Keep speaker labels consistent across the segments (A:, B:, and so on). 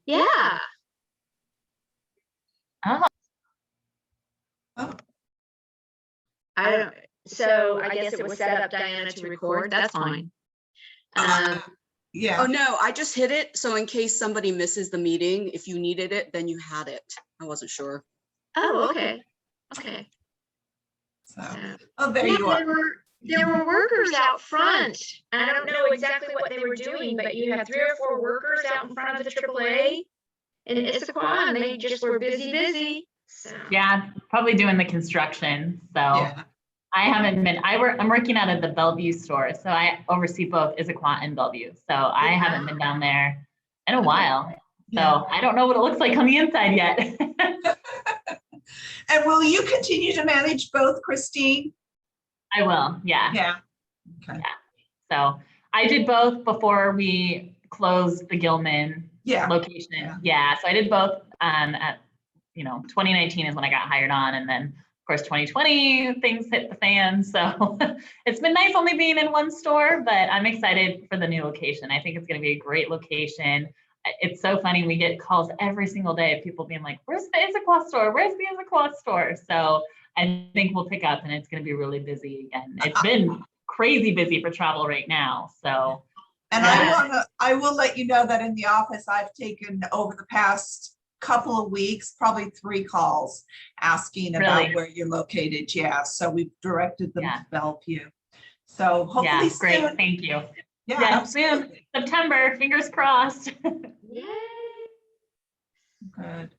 A: Yeah.
B: Oh,
C: Oh,
A: I don't, so I guess it was set up, Diana, to record. That's fine.
C: yeah.
D: Oh, no, I just hit it. So in case somebody misses the meeting, if you needed it, then you had it. I wasn't sure.
A: Oh, okay. Okay.
C: So, oh, there
A: Yeah,
C: you are.
A: there were workers out front. I don't know exactly what they were doing, but you had 3 or 4 workers out in front of the AAA in Issaquah, and they just were busy. So.
B: yeah, probably doing the construction. So
C: Yeah.
B: I haven't been, I'm working out of the Bellevue store. So I oversee both Issaquah and Bellevue. So I haven't been down there in a while. So
C: Yeah.
B: I don't know what it looks like on the inside yet.
C: And will you continue to manage both, Christine?
B: I will. Yeah.
C: Yeah. Okay.
B: So I did both before we closed the Gilman
C: Yeah.
B: location. Yeah. So I did both at, 2019 is when I got hired on. And then of course, 2020 things hit the fan. So it's been nice only being in one store, but I'm excited for the new location. I think it's going to be a great location. It's so funny. We get calls every single day of people being like, where's the Issaquah store? Where's the Issaquah store? So I think we'll pick up and it's going to be really busy again. It's been crazy busy for travel right now. So,
C: and I will let you know that in the office, I've taken over the past couple of weeks, probably 3 calls asking about where you're located. Yeah. So we've directed them to Bellevue. So hopefully
B: great.
C: soon.
B: Thank you.
C: Yeah,
B: soon. September, fingers crossed.
A: Yay.
C: Good.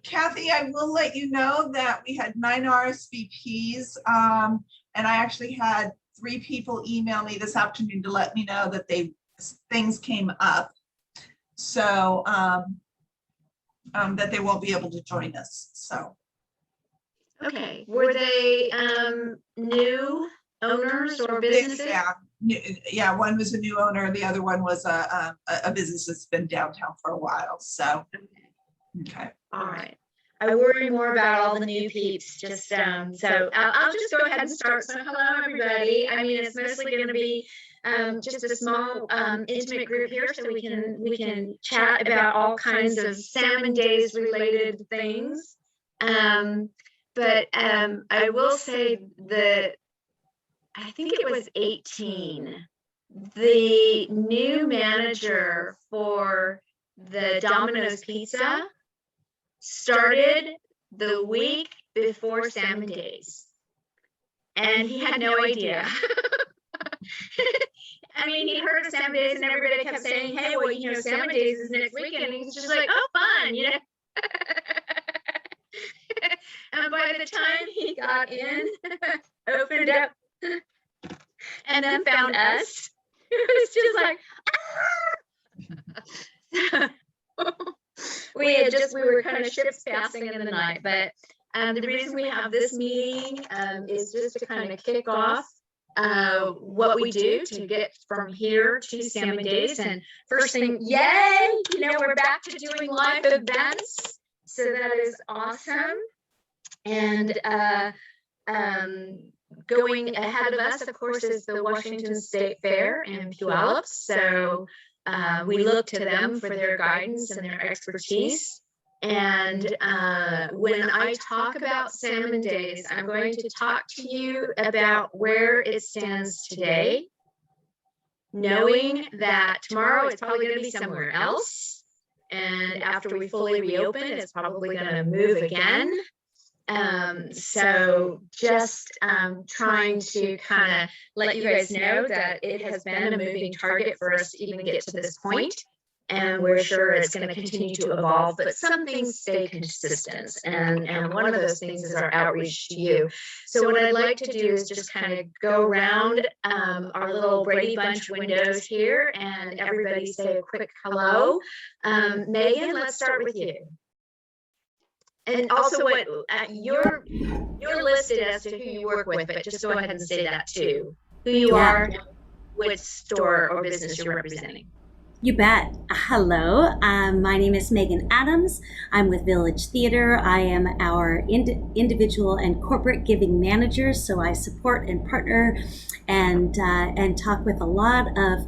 C: Kathy, I will let you know that we had 9 RSVPs, and I actually had 3 people email me this afternoon to let me know that things came up. So that they won't be able to join us. So.
A: Okay. Were they new owners or businesses?
C: Yeah. One was a new owner. The other one was a business that's been downtown for a while. So. Okay.
A: All right. I worry more about all the new peeps. Just so I'll just go ahead and start. So hello, everybody. I mean, it's mostly going to be just a small intimate group here, so we can chat about all kinds of Salmon Days related things. But I will say that I think it was 18. The new manager for the Domino's Pizza started the week before Salmon Days, and he had no idea. I mean, he heard of Salmon Days and everybody kept saying, hey, well, Salmon Days is next weekend. And he's just like, oh, fun, And by the time he got in, opened up, and then found us, it was just like, we were kind of ships passing in the night. But the reason we have this meeting is just to kind of kick off what we do to get from here to Salmon Days. And first thing, yay, we're back to doing live events. So that is awesome. And going ahead of us, of course, is the Washington State Fair and Puyallup. So we look to them for their guidance and their expertise. And when I talk about Salmon Days, I'm going to talk to you about where it stands today, knowing that tomorrow it's probably going to be somewhere else. And after we fully reopen, it's probably going to move again. So just trying to kind of let you guys know that it has been a moving target for us to even get to this point. And we're sure it's going to continue to evolve, but some things stay consistent. And one of those things is our outreach to you. So what I'd like to do is just kind of go around our little Brady Bunch windows here and everybody say a quick hello. Megan, let's start with you. And also what you're listed as to who you work with, but just go ahead and say that too. Who you are, which store or business you're representing.
E: You bet. Hello, my name is Megan Adams. I'm with Vilage Theater. I am our individual and corporate giving manager, so I support and partner and talk with a lot of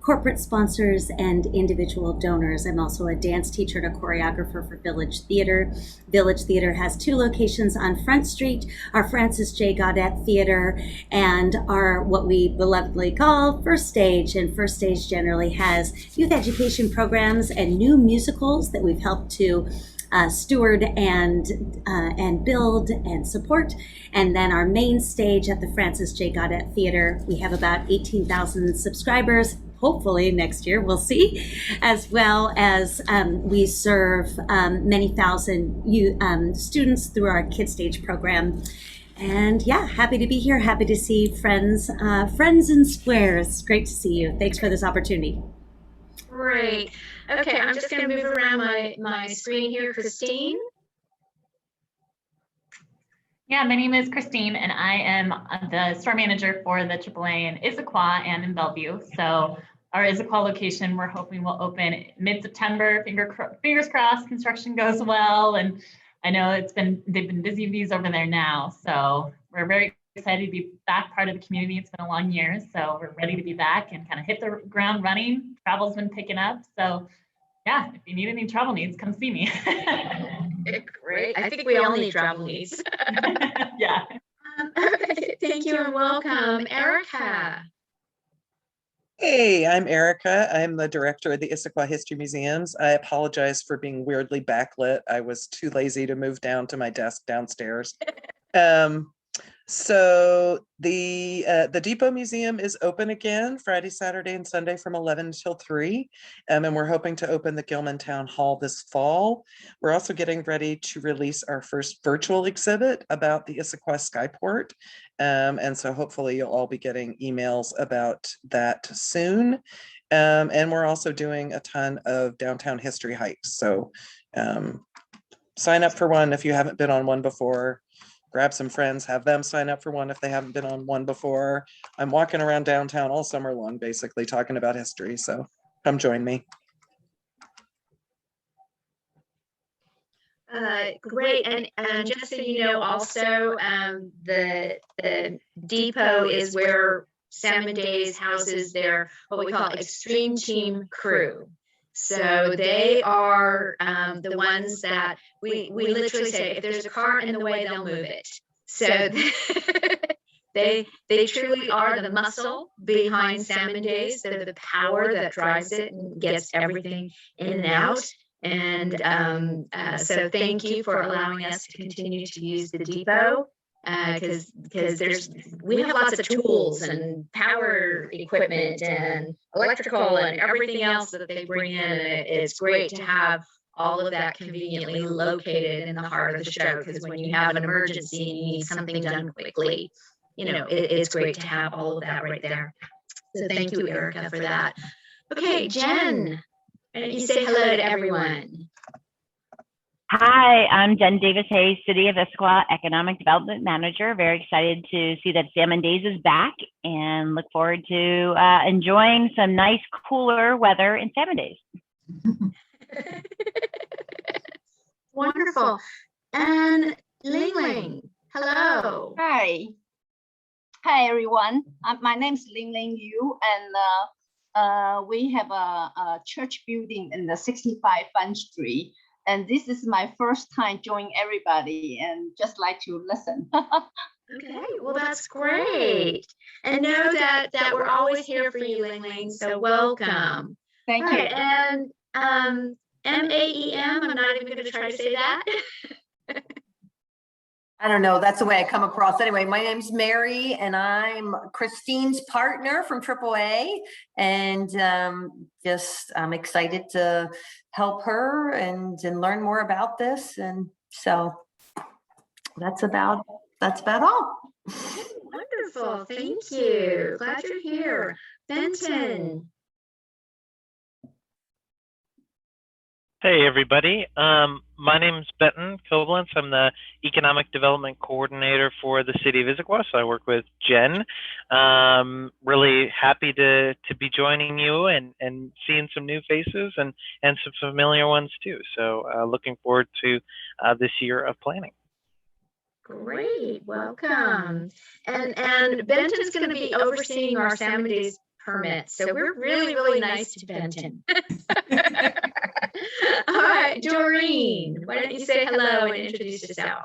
E: corporate sponsors and individual donors. I'm also a dance teacher and a choreographer for Village Theater. Village Theater has 2 locations on Front Street, our Francis J. Gaudette Theater and our what we belovedly call First Stage. And First Stage generally has youth education programs and new musicals that we've helped to steward and build and support. And then our main stage at the Francis J. Gaudette Theater, we have about 18,000 subscribers. Hopefully next year, we'll see, as well as we serve many thousand students through our Kid Stage program. And yeah, happy to be here. Happy to see friends in squares. Great to see you. Thanks for this opportunity.
A: Great. Okay, I'm just going to move around my screen here. Christine.
B: Yeah, my name is Christine, and I am the store manager for the AAA in Issaquah and in Bellevue. So our Issaquah location, we're hoping will open mid-September. Fingers crossed, construction goes well. And I know they've been busy bees over there now. So we're very excited to be back part of the community. It's been a long year, so we're ready to be back and kind of hit the ground running. Travel's been picking up. So yeah, if you need any travel needs, come see me.
A: Great. I think we all need travel needs.
B: Yeah.
A: Okay, thank you and welcome. Erica.
F: Hey, I'm Erica. I'm the director of the Issaquah History Museums. I apologize for being weirdly backlit. I was too lazy to move down to my desk downstairs. So the Depot Museum is open again Friday, Saturday, and Sunday from 11 till 3. And we're hoping to open the Gilman Town Hall this fall. We're also getting ready to release our first virtual exhibit about the Issaquah Skyport. And so hopefully you'll all be getting emails about that soon. And we're also doing a ton of downtown history hikes. So sign up for one if you haven't been on one before. Grab some friends, have them sign up for one if they haven't been on one before. I'm walking around downtown all summer long, basically talking about history. So come join me.
A: Great. And just so you know, also the Depot is where Salmon Days houses their what we call extreme team crew. So they are the ones that we literally say, if there's a car in the way, they'll move it. So they truly are the muscle behind Salmon Days. They're the power that drives it and gets everything in and out. And so thank you for allowing us to continue to use the Depot. Because we have lots of tools and power equipment and electrical and everything else that they bring in, and it's great to have all of that conveniently located in the heart of the show, because when you have an emergency and you need something done quickly, it's great to have all of that right there. So thank you, Erica, for that. Okay, Jen, why don't you say hello to everyone?
G: Hi, I'm Jen Davis-Hayes, City of Issaquah Economic Development Manager. Very excited to see that Salmon Days is back and look forward to enjoying some nice, cooler weather in Salmon Days.
A: Wonderful. And Ling Ling, hello.
H: Hi. Hi, everyone. My name is Ling Ling Yu, and we have a church building in the 65 Fun Street. And this is my first time joining everybody and just like to listen.
A: Okay, well, that's great. And know that we're always here for you, Ling Ling, so welcome.
H: Thank
A: All
H: you.
A: right, and MAEM, I'm not even going to try to say that.
I: I don't know. That's the way I come across. Anyway, my name's Mary, and I'm Christine's partner from AAA, and I'm excited to help her and learn more about this. And so that's about all.
A: Wonderful. Thank you. Glad you're here. Benton.
J: Hey, everybody. My name is Benton Koblenz. I'm the Economic Development Coordinator for the City of Issaquah, so I work with Jen. Really happy to be joining you and seeing some new faces and some familiar ones too. So looking forward to this year of planning.
A: Great, welcome. And Benton's going to be overseeing our Salmon Days permits. So we're really, really nice to Benton. All right, Doreen, why don't you say hello and introduce yourself?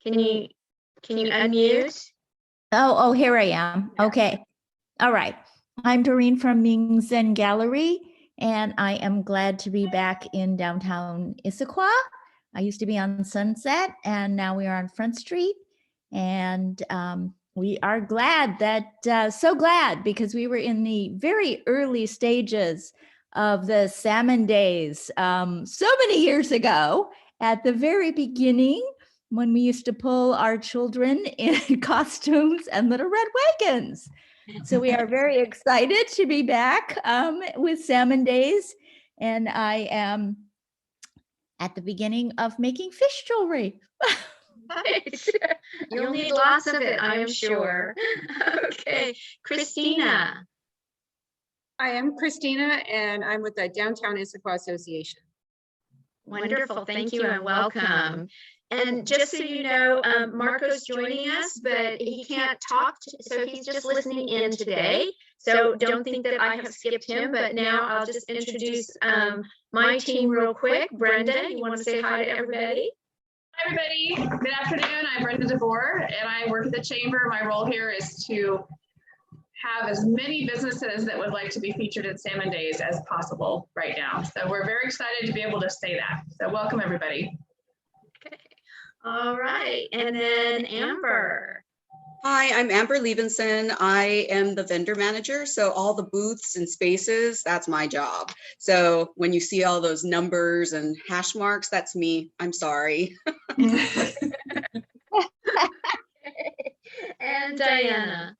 A: Can you unmute?
K: Oh, here I am. Okay. All right. I'm Doreen from Ming Zen Gallery, and I am glad to be back in downtown Issaquah. I used to be on Sunset, and now we are on Front Street. And we are glad that, so glad, because we were in the very early stages of the Salmon days so many years ago, at the very beginning, when we used to pull our children in costumes and little red wagons. So we are very excited to be back with Salmon Days. And I am at the beginning of making fish jewelry.
A: Nice. You'll need lots of it, I am sure. Okay, Christina.
L: I am Christina, and I'm with the Downtown Issaquah Association.
A: Wonderful, thank you and welcome. And just so you know, Marco's joining us, but he can't talk, so he's just listening in today. So don't think that I have skipped him, but now I'll just introduce my team real quick. Brenda, you want to say hi to everybody?
M: Hi, everybody. Good afternoon. I'm Brenda DeVore, and I work at the Chamber. My role here is to have as many businesses that would like to be featured at Salmon Days as possible right now. So we're very excited to be able to say that. So welcome, everybody.
A: Okay. All right. And then Amber.
D: Hi, I'm Amber Libenson. I am the vendor manager. So all the booths and spaces, that's my job. So when you see all those numbers and hash marks, that's me. I'm sorry.
A: And Diana.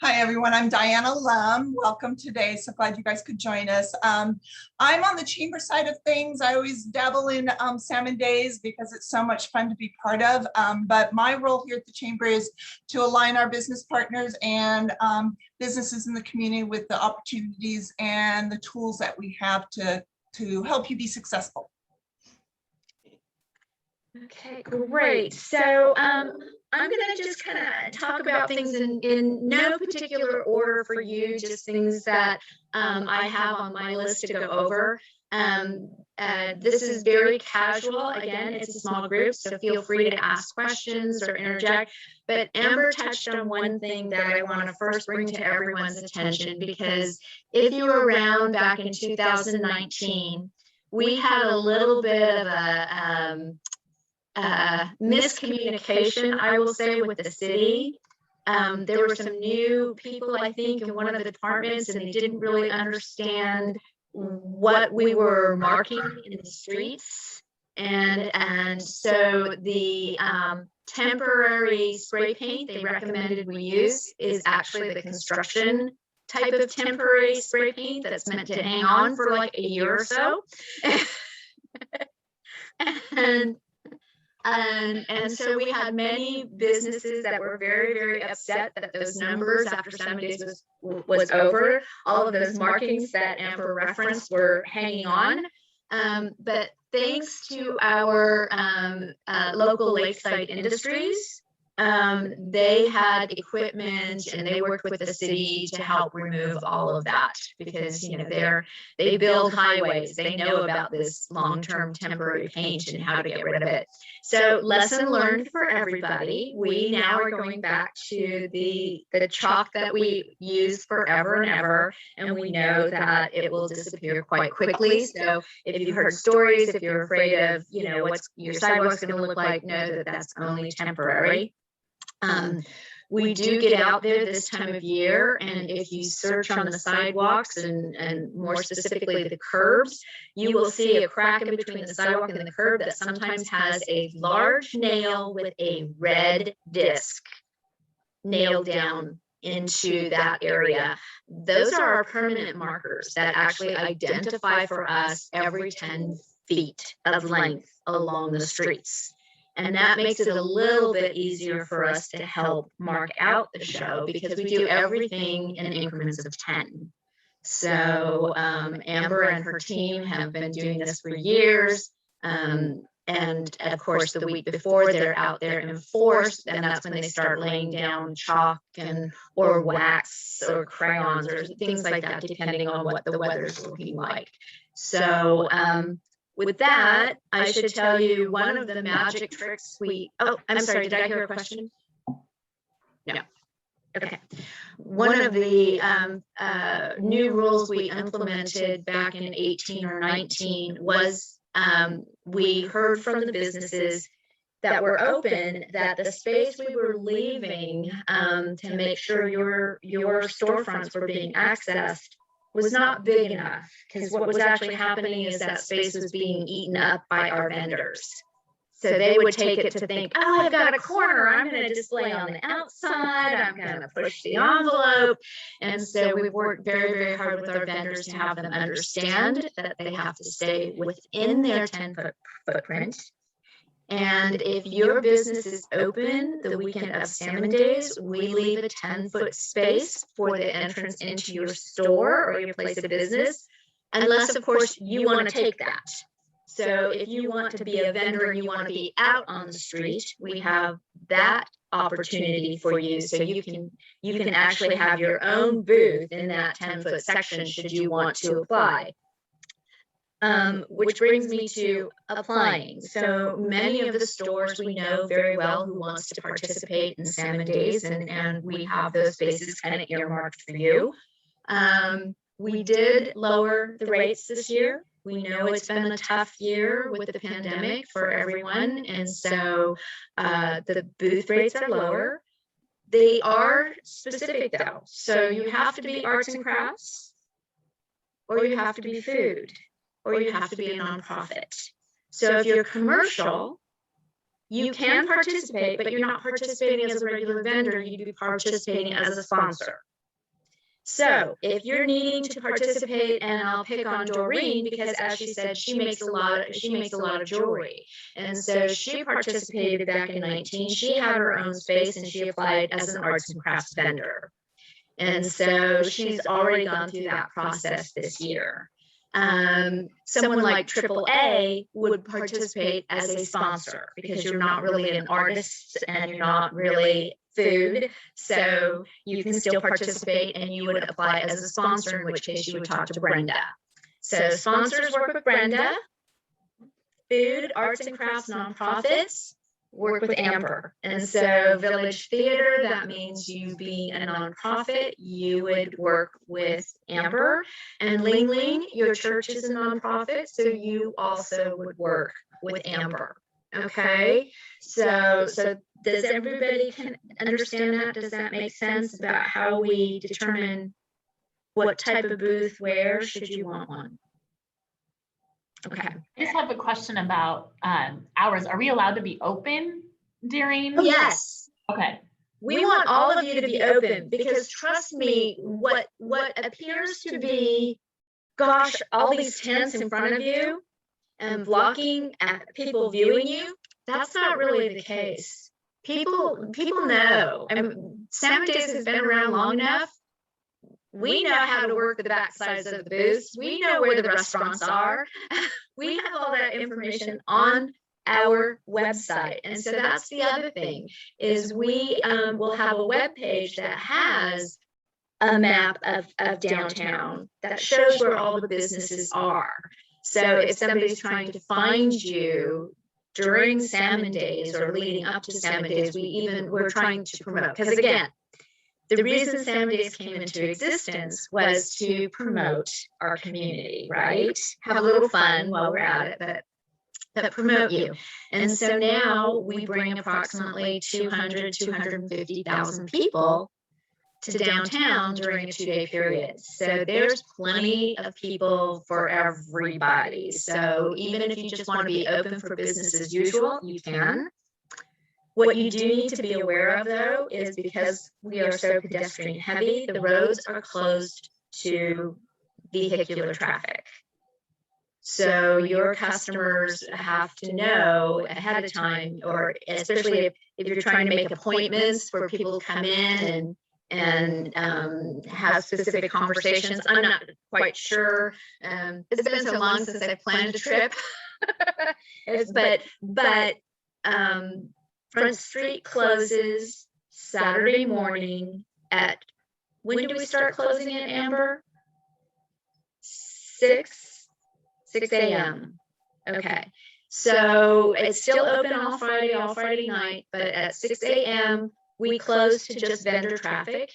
C: Hi, everyone. I'm Diana Lum. Welcome today. So glad you guys could join us. I'm on the chamber side of things. I always dabble in Salmon Days because it's so much fun to be part of. But my role here at the chamber is to align our business partners and businesses in the community with the opportunities and the tools that we have to help you be successful.
A: Okay, great. So I'm going to just kind of talk about things in no particular order for you, just things that I have on my list to go over. This is very casual. Again, it's a small group, so feel free to ask questions or interject. But Amber touched on one thing that I want to first bring to everyone's attention, because if you were around back in 2019, we had a little bit of a miscommunication, I will say, with the city. There were some new people, I think, in one of the departments, and they didn't really understand what we were marking in the streets. And so the temporary spray paint they recommended we use is actually the construction type of temporary spray paint that's meant to hang on for like a year or so. And so we had many businesses that were very, very upset that those numbers after 7 days was over. All of those markings that Amber referenced were hanging on. But thanks to our local lakeside industries, they had equipment and they worked with the city to help remove all of that, because they build highways, they know about this long-term temporary paint and how to get rid of it. So lesson learned for everybody. We now are going back to the chalk that we use forever and ever, and we know that it will disappear quite quickly. So if you've heard stories, if you're afraid of what's your sidewalk's going to look like, know that that's only temporary. We do get out there this time of year, and if you search on the sidewalks and more specifically the curbs, you will see a crack in between the sidewalk and the curb that sometimes has a large nail with a red disc nailed down into that area. Those are our permanent markers that actually identify for us every 10 feet of length along the streets. And that makes it a little bit easier for us to help mark out the show, because we do everything in increments of 10. So Amber and her team have been doing this for years. And of course, the week before they're out there in force, and that's when they start laying down chalk and or wax or crayons or things like that, depending on what the weather's looking like. So with that, I should tell you one of the magic tricks I'm sorry, did I hear a question? No. Okay. One of the new rules we implemented back in 18 or 19 was we heard from the businesses that were open that the space we were leaving to make sure your storefronts were being accessed was not big enough, because what was actually happening is that space was being eaten up by our vendors. So they would take it to think, oh, I've got a corner, I'm going to display on the outside, I'm going to push the envelope. And so we've worked very, very hard with our vendors to have them understand that they have to stay within their 10-foot footprint. And if your business is open the weekend of Salmon Days, we leave a 10-foot space for the entrance into your store or your place of business, unless, of course, you want to take that. So if you want to be a vendor and you want to be out on the street, we have that opportunity for you. So you can actually have your own booth in that 10-foot section should you want to apply. Which brings me to applying. So many of the stores we know very well who wants to participate in Salmon Days, and we have those spaces kind of earmarked for you. We did lower the rates this year. We know it's been a tough year with the pandemic for everyone, and so the booth rates are lower. They are specific though. So you have to be arts and crafts, or you have to be food, or you have to be a nonprofit. So if you're commercial, you can participate, but you're not participating as a regular vendor, you'd be participating as a sponsor. So if you're needing to participate, and I'll pick on Doreen because, as she said, she makes a lot of jewelry. And so she participated back in 19. She had her own space and she applied as an arts and crafts vendor. And so she's already gone through that process this year. Someone like AAA would participate as a sponsor because you're not really an artist and you're not really food, so you can still participate and you would apply as a sponsor, in which case you would talk to Brenda. So sponsors work with Brenda. Food, arts and crafts, nonprofits work with Amber. And so Village Theater, that means you being a nonprofit, you would work with Amber. And Ling Ling, your church is a nonprofit, so you also would work with Amber. Okay, so does everybody can understand that? Does that make sense about how we determine what type of booth, where should you want one? Okay.
B: I just have a question about hours. Are we allowed to be open during?
A: Oh, yes.
B: Okay.
A: We want all of you to be open, because trust me, what appears to be, gosh, all these tents in front of you and blocking people viewing you, that's not really the case. People know. Salmon Days has been around long enough. We know how to work the back sides of the booths. We know where the restaurants are. We have all that information on our website. And so that's the other thing, is we will have a web page that has a map of downtown that shows where all the businesses are. So if somebody's trying to find you during Salmon Days or leading up to Salmon Days, we're trying to promote, because again, the reason Salmon Days came into existence was to promote our community, right? Have a little fun while we're at it, but promote you. And so now we bring approximately 250,000 people to downtown during a 2-day period. So there's plenty of people for everybody. So even if you just want to be open for business as usual, you can. What you do need to be aware of, though, is because we are so pedestrian heavy, the roads are closed to vehicular traffic. So your customers have to know ahead of time, or especially if you're trying to make appointments for people to come in and have specific conversations. I'm not quite sure. It's been so long since I planned a trip Front Street closes Saturday morning at, when do we start closing it, Amber? 6 a.m. Okay. So it's still open all Friday night, but at 6 a.m. we close to just vendor traffic.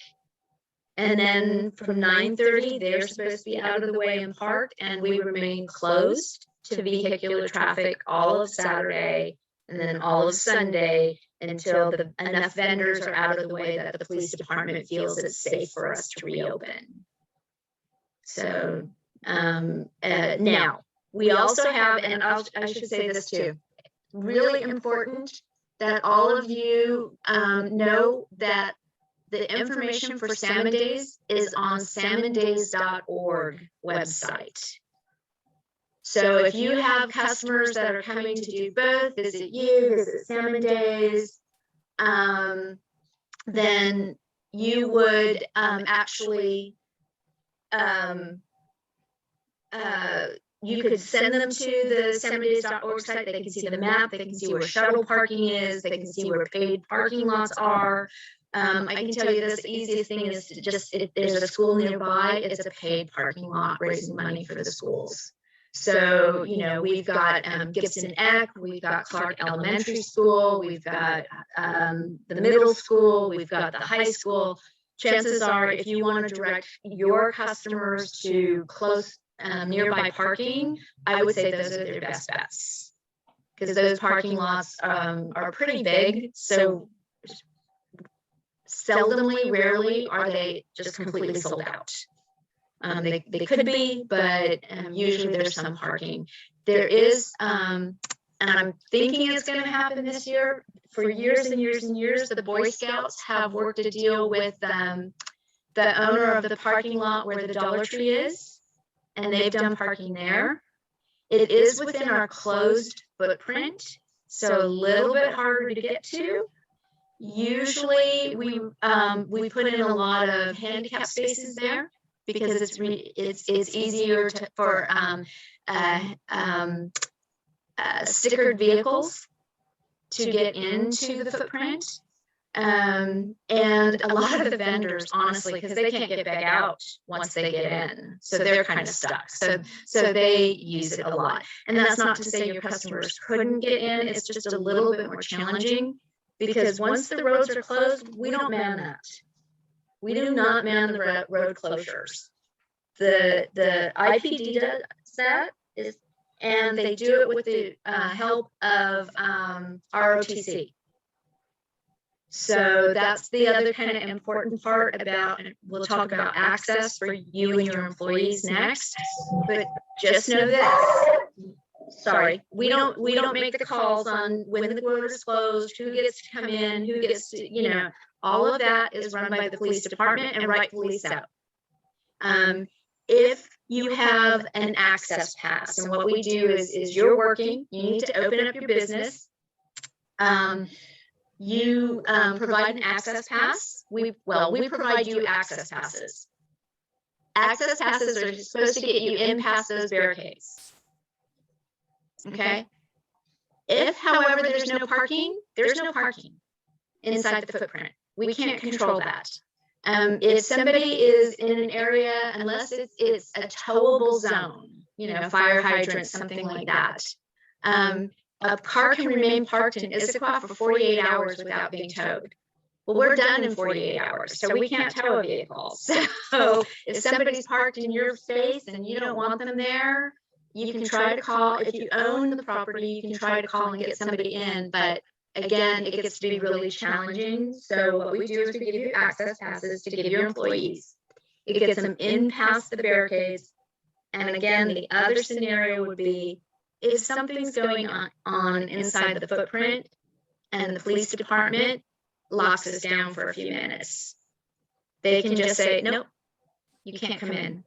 A: And then from 9:30, they're supposed to be out of the way and parked, and we remain closed to vehicular traffic all of Saturday and then all of Sunday until enough vendors are out of the way that the police department feels it's safe for us to reopen. So now we also have, and I should say this too, really important that all of you know that the information for Salmon Days is on salmondays.org website. So if you have customers that are coming to do both, visit Salmon Days, then you would actually, you could send them to the salmondays.org site. They can see the map, they can see where shuttle parking is, they can see where paid parking lots are. I can tell you this, the easiest thing is to just, if there's a school nearby, it's a paid parking lot raising money for the schools. So, you know, we've got Gibson Eck, we've got Clark Elementary School, we've got the middle school, we've got the high school. Chances are, if you want to direct your customers to close nearby parking, I would say those are their best bets, because those parking lots are pretty big. So seldomly, rarely are they just completely sold out. They could be, but usually there's some parking. There is, and I'm thinking it's going to happen this year. For years and years and years, the Boy Scouts have worked a deal with the owner of the parking lot where the Dollar Tree is, and they've done parking there. It is within our closed footprint, so a little bit harder to get to. Usually we put in a lot of handicap spaces there because it's easier for stickered vehicles to get into the footprint. And a lot of the vendors, honestly, because they can't get back out once they get in, so they're kind of stuck. So they use it a lot. And that's not to say your customers couldn't get in. It's just a little bit more challenging, because once the roads are closed, we don't man that. We do not man the road closures. The IPD does that, and they do it with the help of ROTC. So that's the other kind of important part about, and we'll talk about access for you and your employees next, but just know this. Sorry, we don't make the calls on when the road is closed, who gets to come in, who gets to, you know, all of that is run by the police department, and rightfully so. If you have an access pass, and what we do is you're working, you need to open up your business. You provide an access pass. We provide you access passes. Access passes are supposed to get you in past those barricades. Okay. If, however, there's no parking inside the footprint. We can't control that. If somebody is in an area, unless it's a towable zone, you know, fire hydrant, something like that, a car can remain parked in Issaquah for 48 hours without being towed. Well, we're done in 48 hours, so we can't tow a vehicle. So if somebody's parked in your space and you don't want them there, you can try to call. If you own the property, you can try to call and get somebody in, but again, it gets to be really challenging. So what we do is we give you access passes to give your employees. It gets them in past the barricades. And again, the other scenario would be if something's going on inside the footprint and the police department locks us down for a few minutes. They can just say, nope, you can't come in.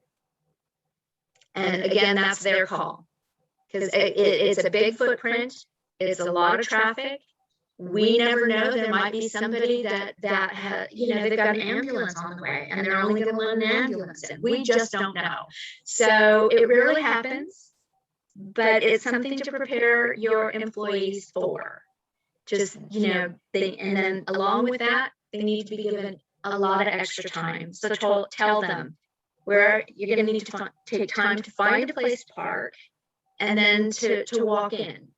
A: And again, that's their call, because it's a big footprint. It's a lot of traffic. We never know. There might be somebody that has, you know, they've got an ambulance on the way and they're only going to let an ambulance in. We just don't know. So it rarely happens, but it's something to prepare your employees for. Just, you know, and then along with that, they need to be given a lot of extra time. So tell them where you're going to need to take time to find a place to park and then to walk in.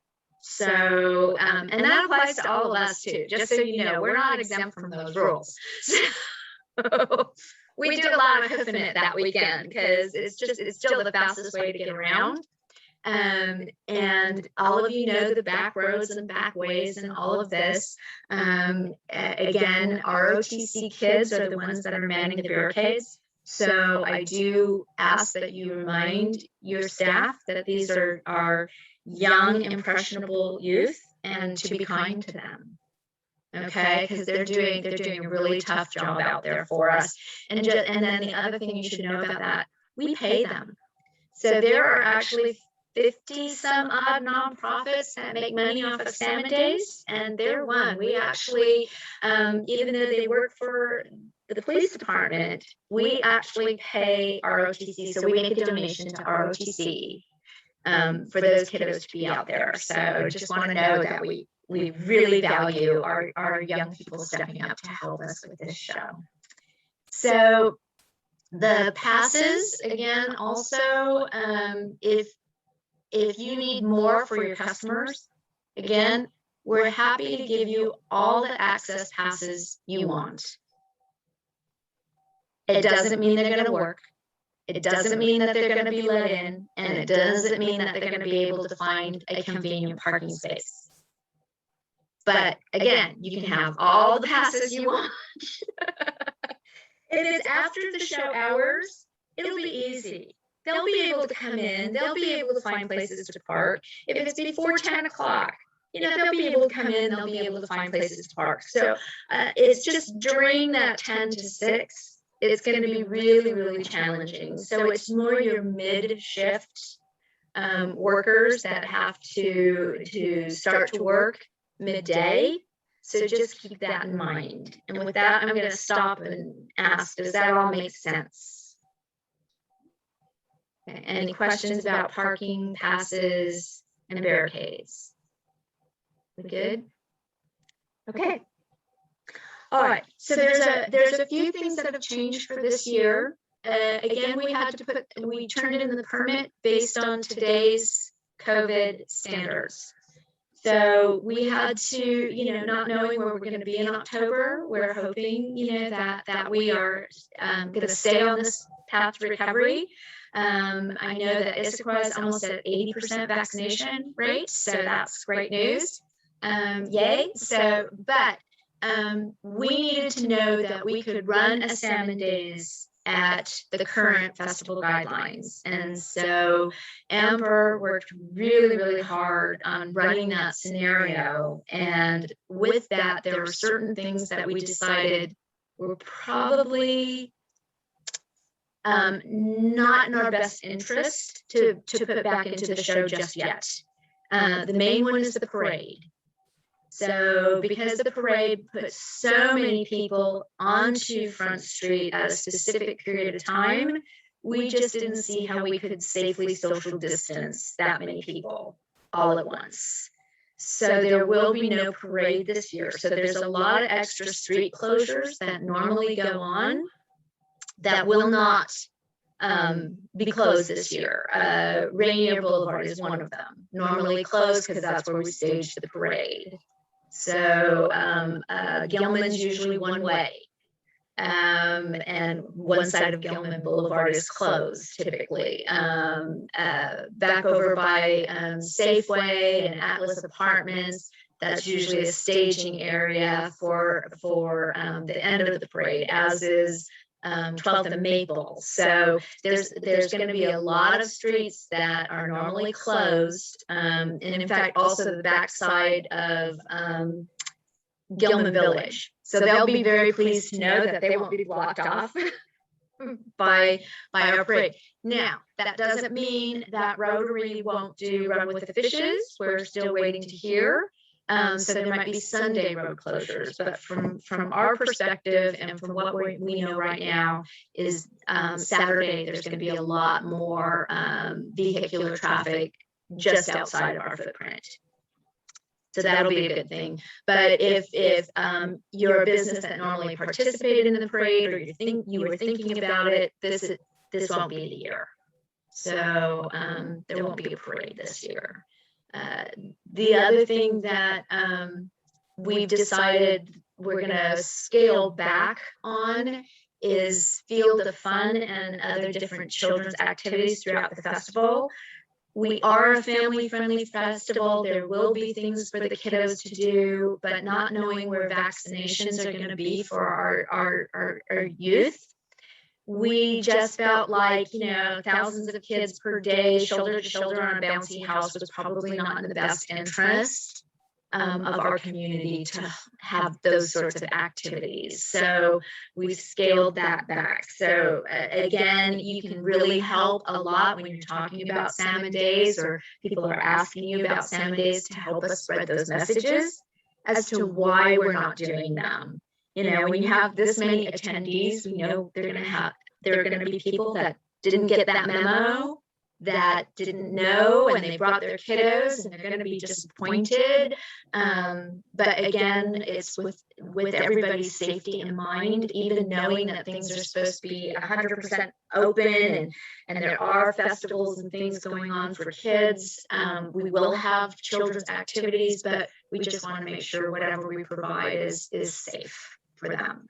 A: So, and that applies to all of us too, just so you know, we're not exempt from those rules. So we do a lot of hoofing it that weekend because it's still the fastest way to get around. And all of you know the back roads and back ways and all of this. Again, ROTC kids are the ones that are manning the barricades. So I do ask that you remind your staff that these are young, impressionable youth, and to be kind to them. Okay, because they're doing a really tough job out there for us. And then the other thing you should know about that, we pay them. So there are actually 50 some odd nonprofits that make money off of Salmon Days, and they're one. We actually, even though they work for the police department, we actually pay ROTC. So we make a donation to ROTC for those kiddos to be out there. So just want to know that we really value our young people stepping up to help us with this show. So the passes, again, also, if you need more for your customers, again, we're happy to give you all the access passes you want. It doesn't mean they're going to work. It doesn't mean that they're going to be let in, and it doesn't mean that they're going to be able to find a convenient parking space. But again, you can have all the passes you want. If it's after the show hours, it'll be easy. They'll be able to come in. They'll be able to find places to park. If it's before 10 o'clock, you know, they'll be able to come in. They'll be able to find places to park. So it's just during that 10 to 6, it's going to be really, really challenging. So it's more your mid-shift workers that have to start to work midday. So just keep that in mind. And with that, I'm going to stop and ask, does that all make sense? Okay. Any questions about parking, passes, and barricades? We good? Okay. All right. So there's a few things that have changed for this year. Again, we turned in the permit based on today's COVID standards. So we had to, you know, not knowing where we're going to be in October, we're hoping, you know, that we are going to stay on this path to recovery. I know that Issaquah is almost at 80% vaccination rate, so that's great news. Yay. So, but we needed to know that we could run a Salmon Days at the current festival guidelines. And so Amber worked really, really hard on running that scenario. And with that, there were certain things that we decided were probably not in our best interest to put back into the show just yet. The main one is the parade. So because the parade puts so many people onto Front Street at a specific period of time, we just didn't see how we could safely social distance that many people all at once. So there will be no parade this year. So there's a lot of extra street closures that normally go on that will not be closed this year. Rainier Boulevard is one of them. Normally closed because that's where we stage the parade. So Gilman's usually one way, and one side of Gilman Boulevard is closed typically. Back over by Safeway and Atlas Apartments, that's usually a staging area for the end of the parade, as is 12th and Maple. So there's going to be a lot of streets that are normally closed, and in fact also the backside of Gilman Village. So they'll be very pleased to know that they won't be blocked off by our parade. Now that doesn't mean that Rotary won't do Run with the Fishes. We're still waiting to hear. So there might be Sunday road closures, but from our perspective and from what we know right now is Saturday, there's going to be a lot more vehicular traffic just outside of our footprint. So that'll be a good thing. But if you're a business that normally participated in the parade, or you were thinking about it, this won't be the year. So there won't be a parade this year. The other thing that we've decided we're going to scale back on is Field of Fun and other different children's activities throughout the festival. We are a family-friendly festival. There will be things for the kiddos to do, but not knowing where vaccinations are going to be for our youth, we just felt like, you know, thousands of kids per day, shoulder to shoulder on a bouncy house was probably not in the best interest of our community to have those sorts of activities. So we've scaled that back. So again, you can really help a lot when you're talking about Salmon Days, or people are asking you about Salmon Days, to help us spread those messages as to why we're not doing them. You know, when you have this many attendees, we know there are going to be people that didn't get that memo, that didn't know, and they brought their kiddos, and they're going to be disappointed. But again, it's with everybody's safety in mind, even knowing that things are supposed to be 100% open, and there are festivals and things going on for kids. We will have children's activities, but we just want to make sure whatever we provide is safe for them.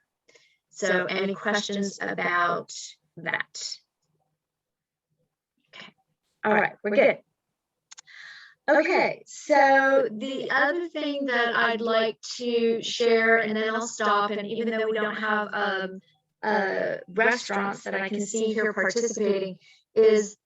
A: So any questions about that? All right, we're good. Okay, so the other thing that I'd like to share, and then I'll stop, and even though we don't have restaurants that I can see here participating, is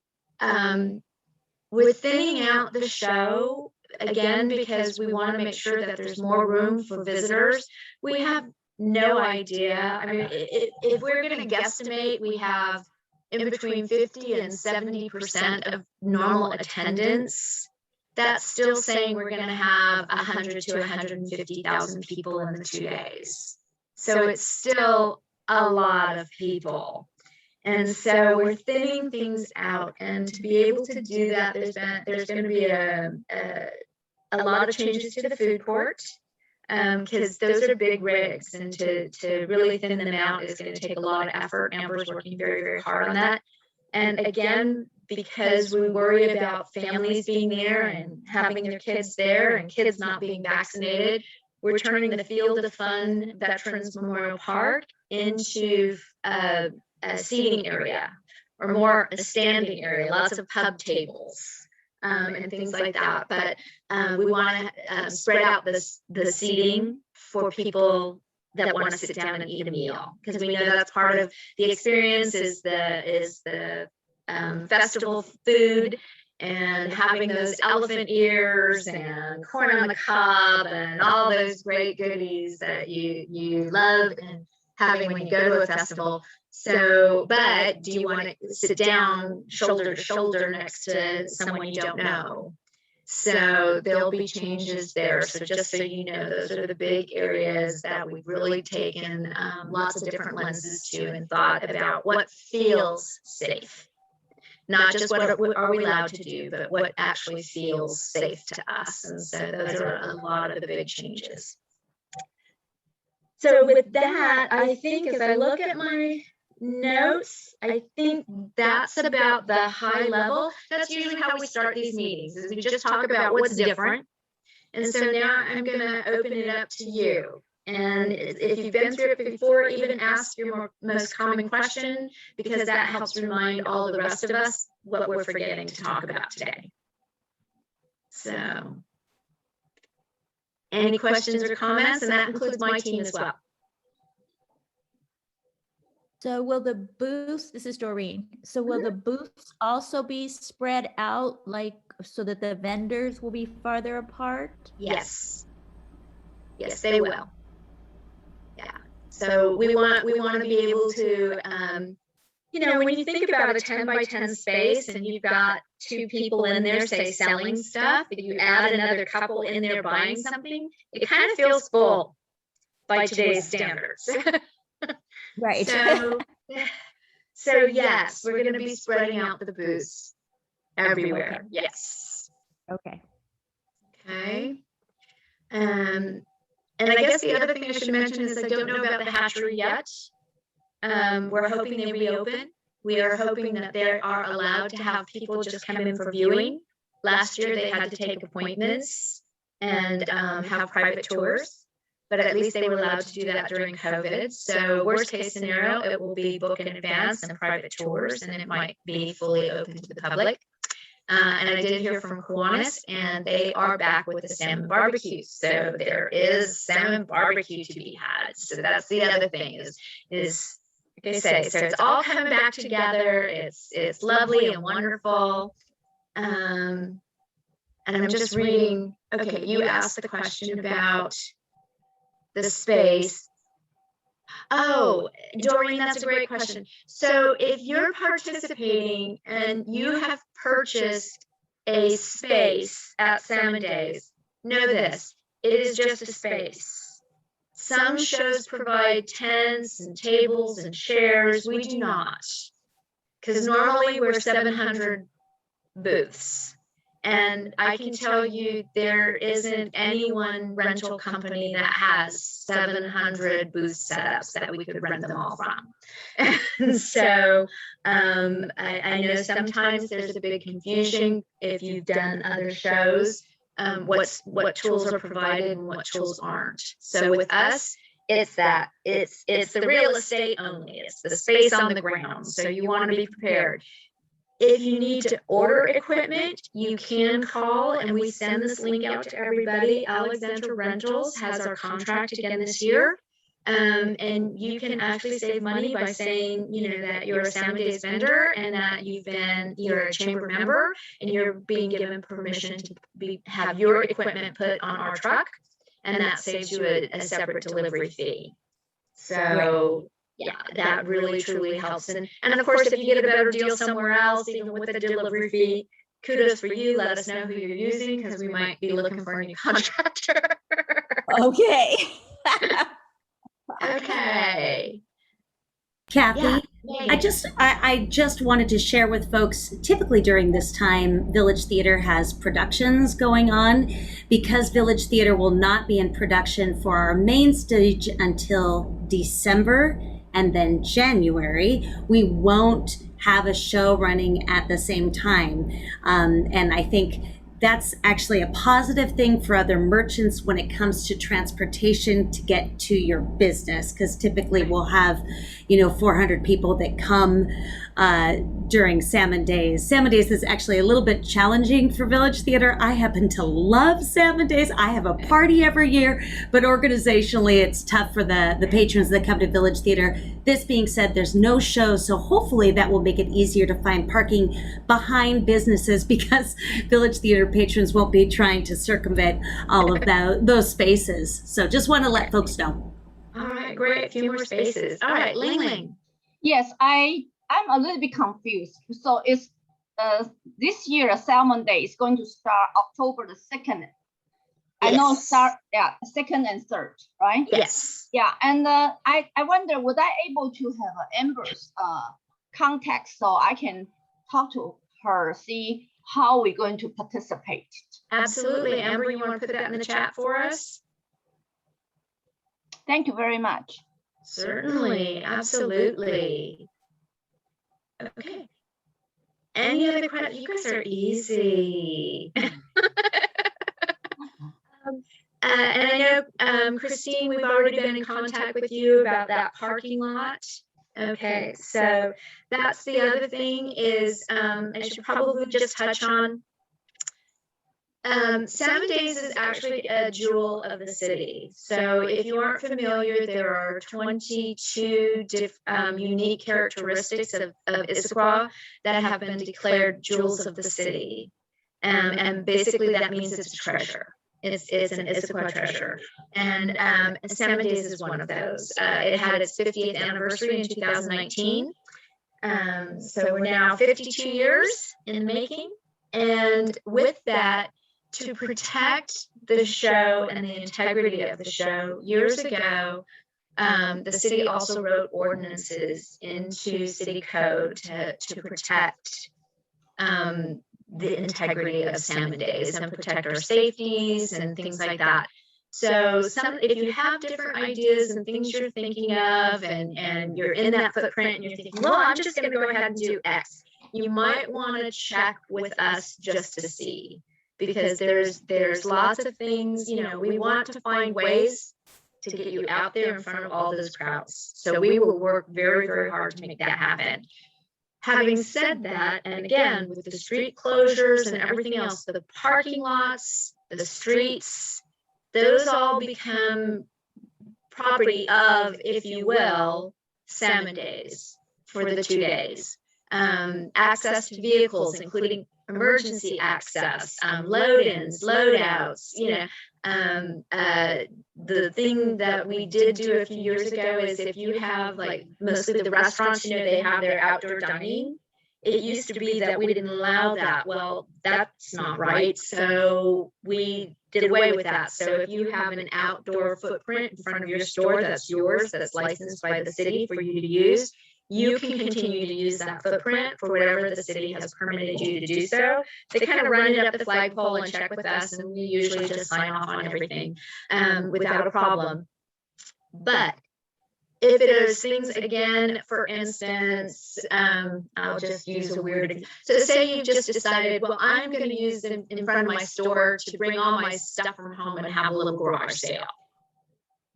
A: we're thinning out the show, again, because we want to make sure that there's more room for visitors. We have no idea. I mean, if we're going to guesstimate, we have in between 50 and 70% of normal attendance. That's still saying we're going to have 100 to 150,000 people in the 2 days. So it's still a lot of people. And so we're thinning things out. And to be able to do that, there's going to be a lot of changes to the food court, because those are big rigs, and to really thin them out is going to take a lot of effort. Amber's working very, very hard on that. And again, because we worry about families being there and having their kids there and kids not being vaccinated, we're turning the Field of Fun Veterans Memorial Park into a seating area, or more a standing area, lots of pub tables. And things like that. But we want to spread out the seating for people that want to sit down and eat a meal, because we know that's part of the experience is the festival food, and having those elephant ears and corn on the cob and all those great goodies that you love and having when you go to a festival. So, but do you want to sit down shoulder to shoulder next to someone you don't know? So there'll be changes there. So just so you know, those are the big areas that we've really taken lots of different lenses to, and thought about what feels safe. Not just what are we allowed to do, but what actually feels safe to us. And so those are a lot of the big changes. So with that, I think as I look at my notes, I think that's about the high level. That's usually how we start these meetings, is we just talk about what's different. And so now I'm going to open it up to you. And if you've been through it before, even ask your most common question, because that helps remind all the rest of us what we're forgetting to talk about today. So any questions or comments? And that includes my team as well.
K: So will the booths, this is Doreen, so will the booths also be spread out, like, so that the vendors will be farther apart?
A: Yes. Yes, they will. Yeah. So we want to be able to, you know, when you think about a 10 by 10 space and you've got 2 people in there, say, selling stuff, if you add another couple in there buying something, it kind of feels full by today's standards.
K: Right.
A: So yes, we're going to be spreading out the booths everywhere. Yes.
K: Okay.
A: Okay. And I guess the other thing I should mention is I don't know about the hatchery yet. We're hoping they reopen. We are hoping that they are allowed to have people just come in for viewing. Last year, they had to take appointments and have private tours, but at least they were allowed to do that during COVID. So worst case scenario, it will be booked in advance and private tours, and it might be fully open to the public. And I did hear from Kiwanis, and they are back with the salmon barbecue. So there is salmon barbecue to be had. So that's the other thing is like I say, so it's all coming back together. It's lovely and wonderful. And I'm just reading, okay, you asked the question about the space. Oh, Doreen, that's a great question. So if you're participating and you have purchased a space at Salmon Days, know this, it is just a space. Some shows provide tents and tables and chairs. We do not, because normally we're 700 booths. And I can tell you there isn't any one rental company that has 700 booth setups that we could rent them all from. And so I know sometimes there's a big confusion if you've done other shows, what tools are provided and what tools aren't. So with us, it's the real estate only. It's the space on the ground. So you want to be prepared. If you need to order equipment, you can call, and we send this link out to everybody. Alexandra Rentals has our contract again this year. And you can actually save money by saying, that you're a Salmon Days vendor and that you're a chamber member and you're being given permission to have your equipment put on our truck. And that saves you a separate delivery fee. So yeah, that really truly helps. And of course, if you get a better deal somewhere else, even with the delivery fee, kudos for you. Let us know who you're using, because we might be looking for a new contractor.
K: Okay.
A: Okay.
E: Kathy,
A: Yeah.
E: I just wanted to share with folks, typically during this time, Village Theater has productions going on. Because Village Theater will not be in production for our main stage until December and then January, we won't have a show running at the same time. And I think that's actually a positive thing for other merchants when it comes to transportation to get to your business, because typically we'll have 400 people that come during Salmon Days. Salmon Days is actually a little bit challenging for Village Theater. I happen to love Salmon Days. I have a party every year, but organizationally it's tough for the patrons that come to Village Theater. This being said, there's no show, so hopefully that will make it easier to find parking behind businesses, because Village Theater patrons won't be trying to circumvent all of those spaces. So just want to let folks know.
A: All right, great. A few more spaces. All right, Ling Ling.
H: Yes, I'm a little bit confused. So it's this year Salmon Day is going to start October the 2nd. I know start 2nd and 3rd, right?
A: Yes.
H: Yeah, and I wonder, would I able to have Amber's contact so I can talk to her, see how we're going to participate?
A: Absolutely. Amber, you want to put that in the chat for us?
H: Thank you very much.
A: Certainly, absolutely. Okay. Any other questions? You guys are easy. And I know, Christine, we've already been in contact with you about that parking lot. Okay, so that's the other thing is, I should probably just touch on. Salmon Days is actually a jewel of the city. So if you aren't familiar, there are 22 unique characteristics of Issaquah that have been declared jewels of the city. And basically that means it's a treasure. It's an Issaquah treasure. And Salmon Days is one of those. It had its 50th anniversary in 2019. So we're now 52 years in the making. And with that, to protect the show and the integrity of the show, years ago, the city also wrote ordinances into city code to protect the integrity of Salmon Days and protect our safeties and things like that. So if you have different ideas and things you're thinking of, and you're in that footprint and you're thinking, well, I'm just going to go ahead and do X, you might want to check with us just to see, because there's lots of things, you know, we want to find ways to get you out there in front of all those crowds. So we will work very, very hard to make that happen. Having said that, and again, with the street closures and everything else, the parking lots, the streets, those all become property of, if you will, Salmon Days for the 2 days. Access to vehicles, including emergency access, load-ins, load-outs, you know, the thing that we did do a few years ago is if you have, like, mostly the restaurants, you know, they have their outdoor dining. It used to be that we didn't allow that. Well, that's not right. So we did away with that. So if you have an outdoor footprint in front of your store that's yours, that's licensed by the city for you to use, you can continue to use that footprint for whatever the city has permitted you to do so. They kind of run it up the flagpole and check with us, and we usually just sign off on everything without a problem. But if it is things, again, for instance, I'll just use a weird, so say you just decided, well, I'm going to use them in front of my store to bring all my stuff from home and have a little garage sale.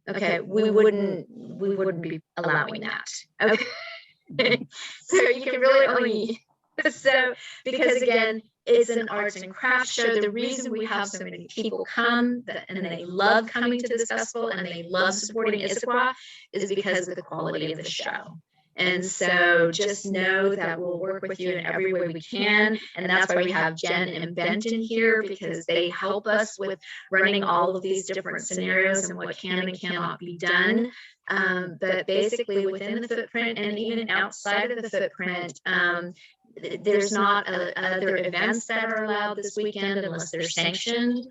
A: Okay, we wouldn't be allowing that. Okay. So you can really only, so, because again, it's an arts and crafts show. The reason we have so many people come and they love coming to this festival and they love supporting Issaquah is because of the quality of the show. And so just know that we'll work with you in every way we can. And that's why we have Jen and Benton here, because they help us with running all of these different scenarios and what can and cannot be done. But basically within the footprint and even outside of the footprint, there's not other events that are allowed this weekend unless they're sanctioned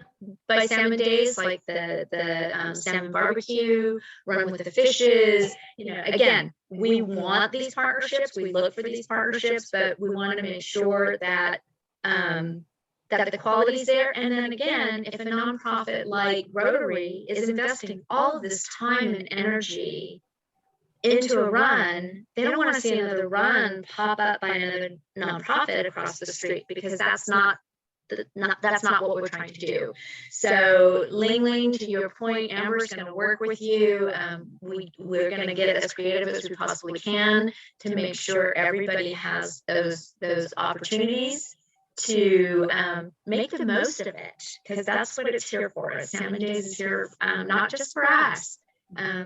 A: by Salmon Days, like the salmon barbecue, run with the fishes. You know, again, we want these partnerships. We look for these partnerships, but we want to make sure that that the quality is there. And then again, if a nonprofit like Rotary is investing all of this time and energy into a run, they don't want to see another run pop up by another nonprofit across the street, because that's not what we're trying to do. So Ling, to your point, Amber's going to work with you. We're going to get as creative as we possibly can to make sure everybody has those opportunities to make the most of it, because that's what it's here for. Salmon Days is here not just for us.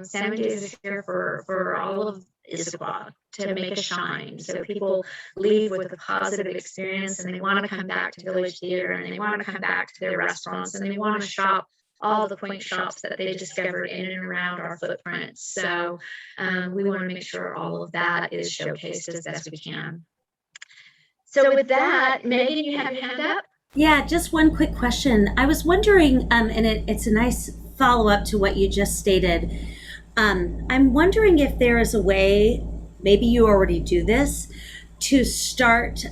A: Salmon Days is here for all of Issaquah to make a shine, so people leave with a positive experience and they want to come back to Village Theater, and they want to come back to their restaurants, and they want to shop all the quaint shops that they discovered in and around our footprint. So we want to make sure all of that is showcased as best we can. So with that, Megan, you have your hand up?
E: Yeah, just one quick question. I was wondering, and it's a nice follow-up to what you just stated. I'm wondering if there is a way, maybe you already do this, to start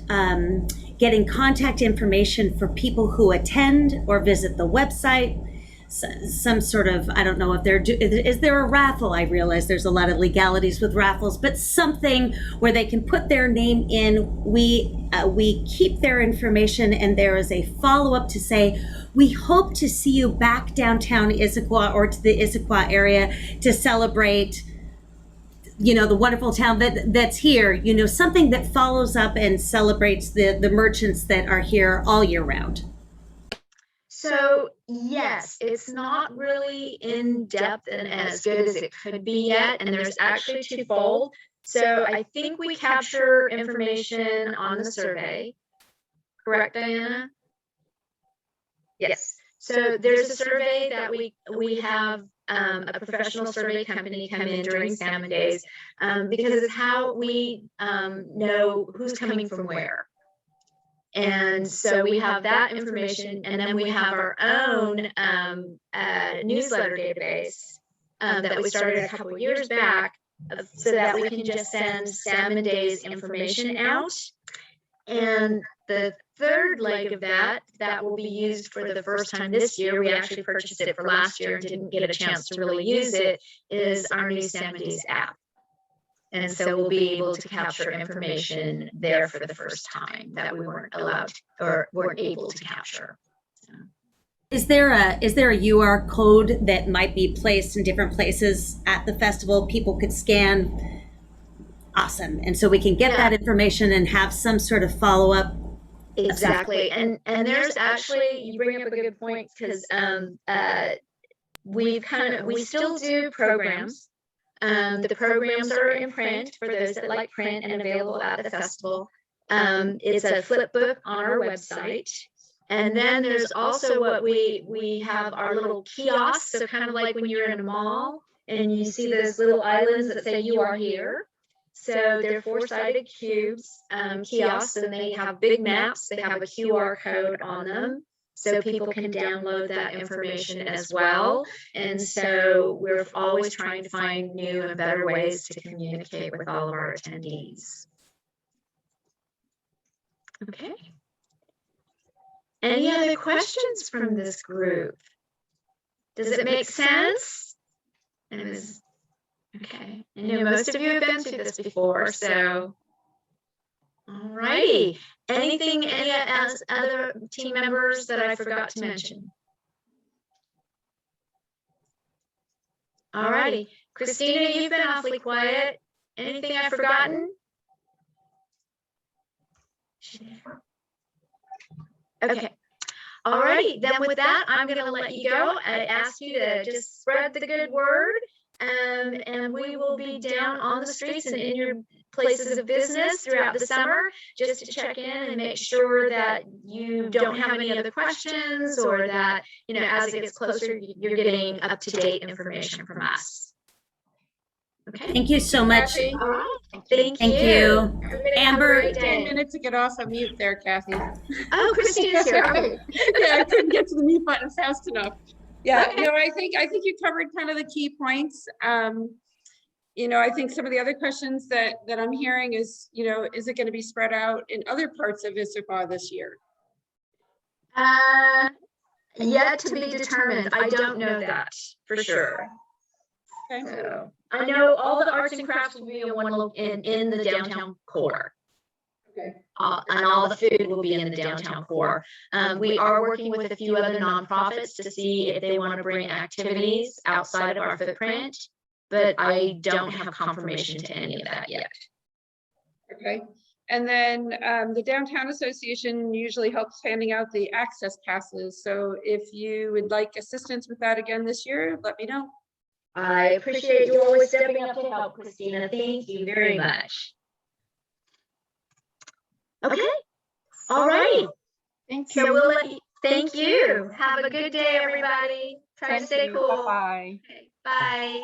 E: getting contact information for people who attend or visit the website. Some sort of, I don't know if is there a raffle? I realize there's a lot of legalities with raffles, but something where they can put their name in. We keep their information, and there is a follow-up to say, we hope to see you back downtown Issaquah or to the Issaquah area to celebrate, you know, the wonderful town that's here, you know, something that follows up and celebrates the merchants that are here all year round.
A: So yes, it's not really in depth and as good as it could be yet. And there's actually twofold. So I think we capture information on the survey. Correct, Diana? Yes. So there's a survey that we have a professional survey company come in during Salmon Days because it's how we know who's coming from where. And so we have that information, and then we have our own newsletter database that we started a couple of years back, so that we can just send Salmon Days information out. And the third leg of that will be used for the first time this year. We actually purchased it for last year and didn't get a chance to really use it, is our new Salmon Days app. And so we'll be able to capture information there for the first time that we weren't allowed or weren't able to capture. So.
E: Is there a UR code that might be placed in different places at the festival people could scan? Awesome. And so we can get that information and have some sort of follow-up.
A: Exactly. And there's actually, you bring up a good point, because we still do programs. The programs are in print for those that like print and available at the festival. It's a flip book on our website. And then there's also what we have our little kiosks. So kind of like when you're in a mall and you see those little islands that say you are here. So they're 4-sided cubes, kiosks, and they have big maps. They have a QR code on them, so people can download that information as well. And so we're always trying to find new and better ways to communicate with all of our attendees. Okay. Any other questions from this group? Does it make sense? Okay, I know most of you have been through this before, so. All righty. Anything, any other team members that I forgot to mention? All righty. Christina, you've been awfully quiet. Anything I've forgotten? Okay. All righty. Then with that, I'm going to let you go. I ask you to just spread the good word. And we will be down on the streets and in your places of business throughout the summer, just to check in and make sure that you don't have any other questions, or that, as it gets closer, you're getting up-to-date information from us. Okay.
E: Thank you so much.
A: All right. Thank
E: you. Amber.
L: 10 minutes to get off of mute there, Kathy.
A: Oh, Christina's here. Okay.
L: I couldn't get to the mute button fast enough. Yeah, no, I think you covered kind of the key points. I think some of the other questions that I'm hearing is, is it going to be spread out in other parts of Issaquah this year?
A: Yet to be determined. I don't know that for sure.
L: Okay.
A: So I know all the arts and crafts will be in the downtown core.
L: Okay.
A: And all the food will be in the downtown core. We are working with a few other nonprofits to see if they want to bring activities outside of our footprint, but I don't have confirmation to any of that yet.
L: Okay. And then the Downtown Association usually helps handing out the access passes. So if you would like assistance with that again this year, let me know.
A: I appreciate you always stepping up to help, Christina. Thank you very much. Okay. All right.
L: Thank you.
A: So we'll let you, thank you. Have a good day, everybody. Try to stay cool.
L: Bye.
A: Okay, bye.